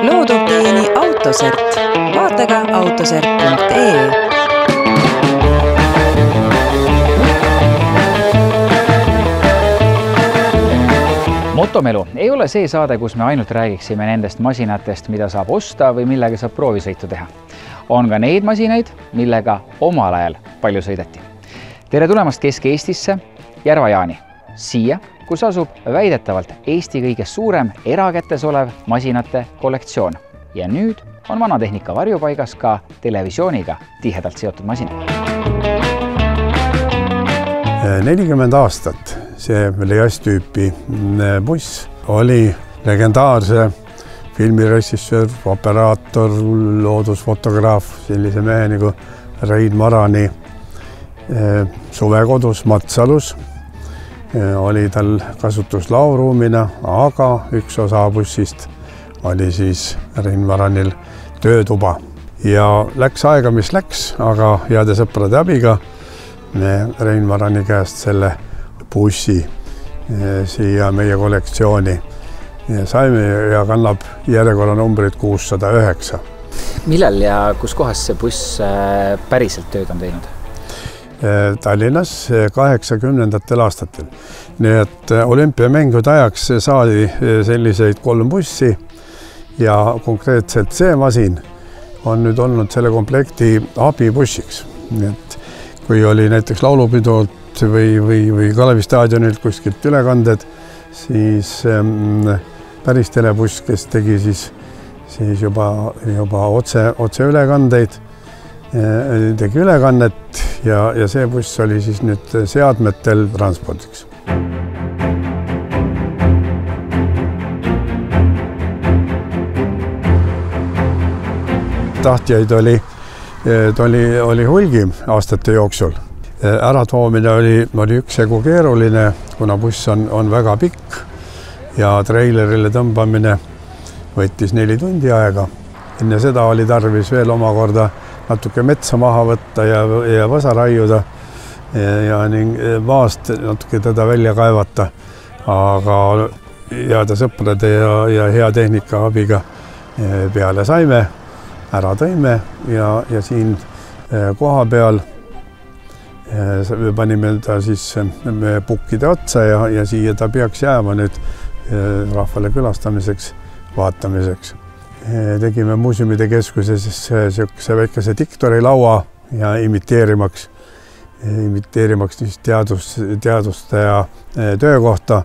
loodud teieni Autosert. Vaata ka autosert.ee. Motomelu ei ole see saade, kus me ainult räägiksime nendest masinatest, mida saab osta või millega saab proovisõitu teha. On ka neid masinaid, millega omal ajal palju sõideti. Tere tulemast Kesk-Eestisse, Järva-Jaani, siia, kus asub väidetavalt Eesti kõige suurem erakätes olev masinate kollektsioon. Ja nüüd on vanatehnika varjupaigas ka televisiooniga tihedalt seotud masinad. 40 aastat see Leas-tüüpi buss oli legendaarse filmirežissöör, operaator, loodusfotograaf, sellise mehe nagu Rein Marani suvekodus Matsalus. Oli tal kasutus laoruumina, aga üks osa bussist oli siis Rein Maranil töötuba. Ja läks aega, mis läks, aga heade sõprade abiga me Rein Marani käest selle bussi siia meie kollektsiooni saime ja kannab järjekorranumbrit 609. Millal ja kus kohas see buss päriselt tööd on teinud? Tallinnas 80. aastatel. Nii et olümpiamängude ajaks saadi selliseid 3 bussi ja konkreetselt see masin on nüüd olnud selle komplekti abibussiks. Nii et kui oli näiteks laulupidult või Kalevi staadionilt kuskilt ülekanded, siis päris telebuss, kes tegi siis juba otse ülekandeid, tegi ülekannet ja see buss oli siis nüüd seadmetel transpordiks. Tahtjaid oli hulgi aastate jooksul. Äratoomine oli üksjagu keeruline, kuna buss on väga pikk ja treilerile tõmbamine võttis 4 tundi aega. Enne seda oli tarvis veel omakorda natuke metsa maha võtta ja võsa raiuda ja maast natuke teda välja kaevata. Aga heade sõprade ja hea tehnika abiga peale saime, ära tõime ja siin koha peal me panime ta siis pukkide otsa ja siia ta peaks jääma nüüd rahvale külastamiseks, vaatamiseks. Tegime muuseumide keskuses sellise väikese diktorilaua ja imiteerimaks teaduste ja töökohta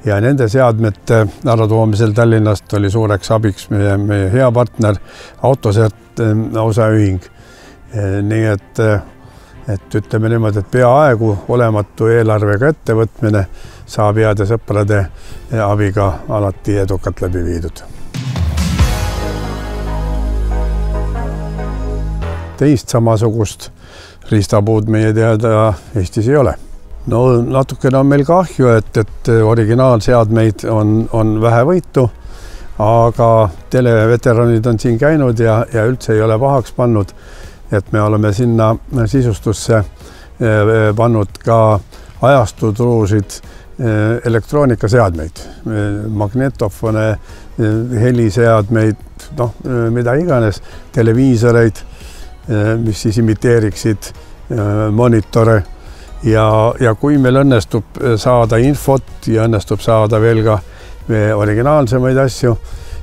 ja nende seadmete äratoomisel Tallinnast oli suureks abiks meie hea partner Autosert osaühing. Nii et ütleme niimoodi, et peaaegu olematu eelarvega ettevõtmine saab heade sõprade abiga alati edukalt läbi viidud. Teist samasugust riistapuud meie teada Eestis ei ole. No natukene on meil kahju, et originaalseadmeid on vähe võitu, aga televeteranid on siin käinud ja üldse ei ole pahaks pannud, et me oleme sinna sisustusse pannud ka ajastutruusid elektroonikaseadmeid, magnetofone, heliseadmeid, mida iganes, televiisoreid, mis siis imiteeriksid monitore. Ja kui meil õnnestub saada infot ja õnnestub saada veel ka originaalsemaid asju,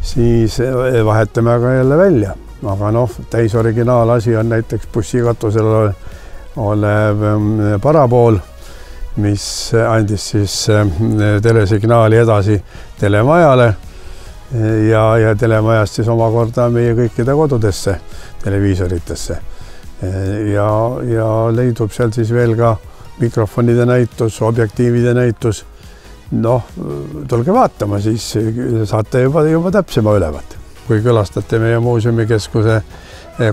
siis vahetame aga jälle välja. Aga täis originaalasi on näiteks bussikatusel olev parabool, mis andis siis telesignaali edasi telemajale ja telemajast siis omakorda meie kõikide kodudesse, televiisoritesse. Ja leidub seal siis veel ka mikrofonide näitus, objektiivide näitus. Tulge vaatama, siis saate juba täpsema ülevaate. Kui külastate meie muuseumikeskuse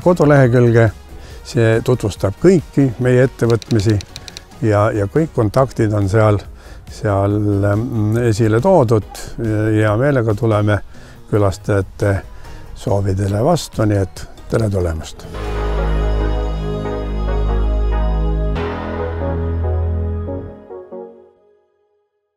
kodulehekülge, see tutvustab kõiki meie ettevõtmisi ja kõik kontaktid on seal esile toodud. Hea meelega tuleme külastajate soovidele vastu, nii et tere tulemast!